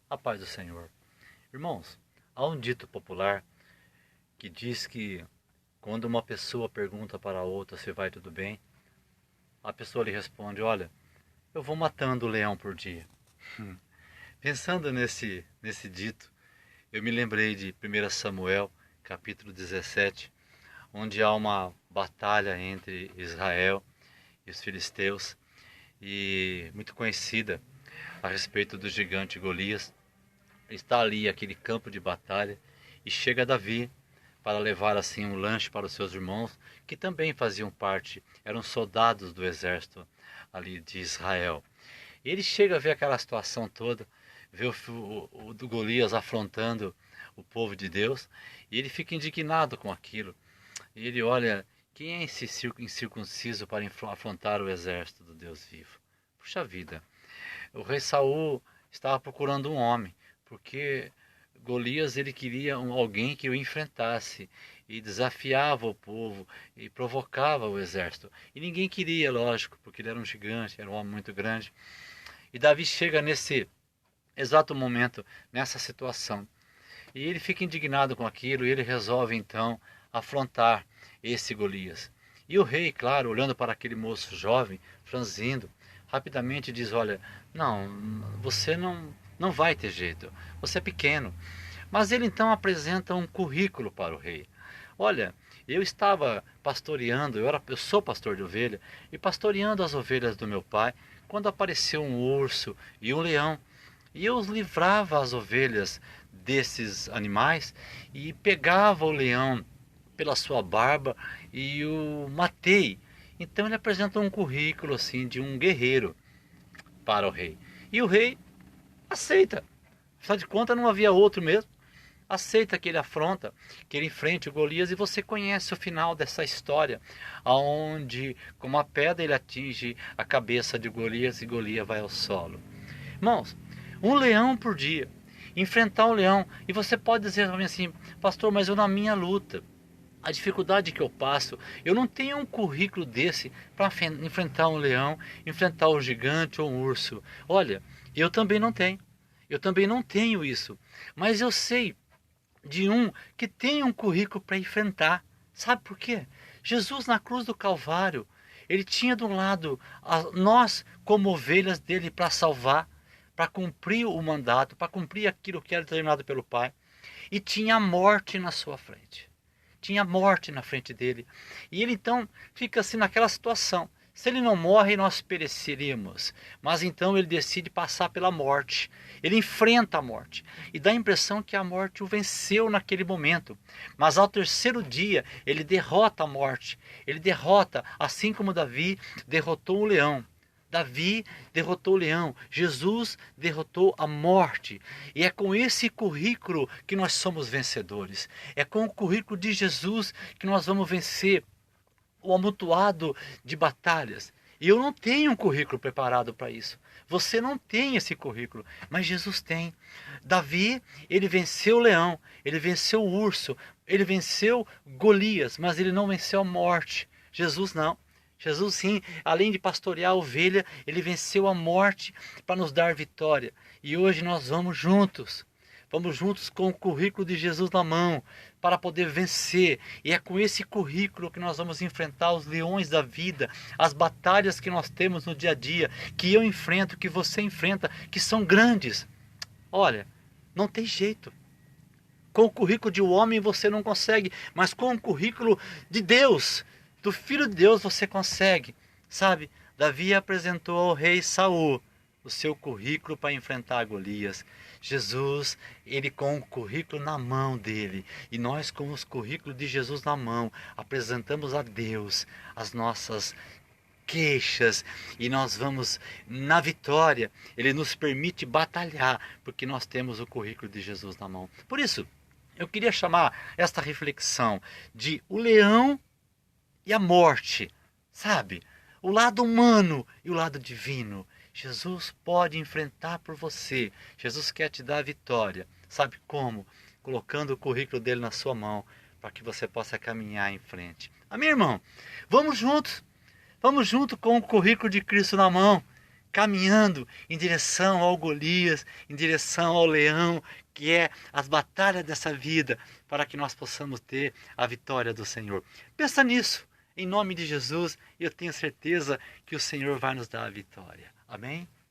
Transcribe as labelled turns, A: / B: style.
A: A paz do Senhor. Irmãos, há um dito popular que diz que quando uma pessoa pergunta para a outra se vai tudo bem, a pessoa lhe responde: olha, eu vou matando o leão por dia. Pensando nesse dito, eu me lembrei de 1 Samuel, capítulo 17, onde há uma batalha entre Israel e os filisteus, e muito conhecida a respeito do gigante Golias. Está ali aquele campo de batalha e chega Davi para levar assim um lanche para os seus irmãos, que também faziam parte, eram soldados do exército ali de Israel. E ele chega a ver aquela situação toda, vê o do Golias afrontando o povo de Deus, e ele fica indignado com aquilo. E ele olha: quem é esse incircunciso para afrontar o exército do Deus vivo? Puxa vida, o rei Saul estava procurando um homem, porque Golias ele queria alguém que o enfrentasse e desafiava o povo e provocava o exército. E ninguém queria, lógico, porque ele era um gigante, era um homem muito grande. E Davi chega nesse exato momento, nessa situação. E ele fica indignado com aquilo e ele resolve então afrontar esse Golias. E o rei, claro, olhando para aquele moço jovem, franzindo, rapidamente diz: olha, não, você não vai ter jeito, você é pequeno. Mas ele então apresenta um currículo para o rei. Olha, eu estava pastoreando, eu sou pastor de ovelha, e pastoreando as ovelhas do meu pai, quando apareceu um urso e um leão. E eu livrava as ovelhas desses animais e pegava o leão pela sua barba e o matei. Então ele apresenta um currículo assim de um guerreiro para o rei. E o rei aceita. Afinal de contas não havia outro mesmo. Aceita que ele afronta, que ele enfrente o Golias, e você conhece o final dessa história, aonde com uma pedra ele atinge a cabeça de Golias e Golias vai ao solo. Irmãos, um leão por dia, enfrentar um leão, e você pode dizer para mim assim: pastor, mas eu na minha luta, a dificuldade que eu passo, eu não tenho um currículo desse para enfrentar um leão, enfrentar um gigante ou um urso. Olha, eu também não tenho. Eu também não tenho isso. Mas eu sei de um que tem um currículo para enfrentar. Sabe por quê? Jesus na cruz do Calvário, ele tinha de um lado nós como ovelhas dele para salvar, para cumprir o mandato, para cumprir aquilo que era determinado pelo Pai, e tinha a morte na sua frente. Tinha a morte na frente dele. E ele então fica assim naquela situação. Se ele não morre, nós pereceríamos. Mas então ele decide passar pela morte. Ele enfrenta a morte. E dá a impressão que a morte o venceu naquele momento. Mas ao terceiro dia, ele derrota a morte. Ele derrota, assim como Davi derrotou o leão. Davi derrotou o leão, Jesus derrotou a morte. E é com esse currículo que nós somos vencedores. É com o currículo de Jesus que nós vamos vencer o amontoado de batalhas. E eu não tenho um currículo preparado para isso. Você não tem esse currículo, mas Jesus tem. Davi, ele venceu o leão, ele venceu o urso, ele venceu Golias, mas ele não venceu a morte. Jesus não. Jesus sim, além de pastorear a ovelha, ele venceu a morte para nos dar vitória. E hoje nós vamos juntos. Vamos juntos com o currículo de Jesus na mão para poder vencer. E é com esse currículo que nós vamos enfrentar os leões da vida, as batalhas que nós temos no dia a dia, que eu enfrento, que você enfrenta, que são grandes. Olha, não tem jeito. Com o currículo de um homem você não consegue, mas com o currículo de Deus, do Filho de Deus, você consegue. Sabe, Davi apresentou ao rei Saul o seu currículo para enfrentar Golias. Jesus, ele com o currículo na mão dele, e nós com os currículos de Jesus na mão, apresentamos a Deus as nossas queixas, e nós vamos na vitória. Ele nos permite batalhar, porque nós temos o currículo de Jesus na mão. Por isso, eu queria chamar esta reflexão de o leão e a morte, sabe? O lado humano e o lado divino. Jesus pode enfrentar por você. Jesus quer te dar a vitória. Sabe como? Colocando o currículo dele na sua mão, para que você possa caminhar em frente. Amém, irmão? Vamos juntos. Vamos junto com o currículo de Cristo na mão. caminhando em direção ao Golias, em direção ao leão, que é as batalhas dessa vida, para que nós possamos ter a vitória do Senhor. Pensa nisso, em nome de Jesus, e eu tenho certeza que o Senhor vai nos dar a vitória. Amém?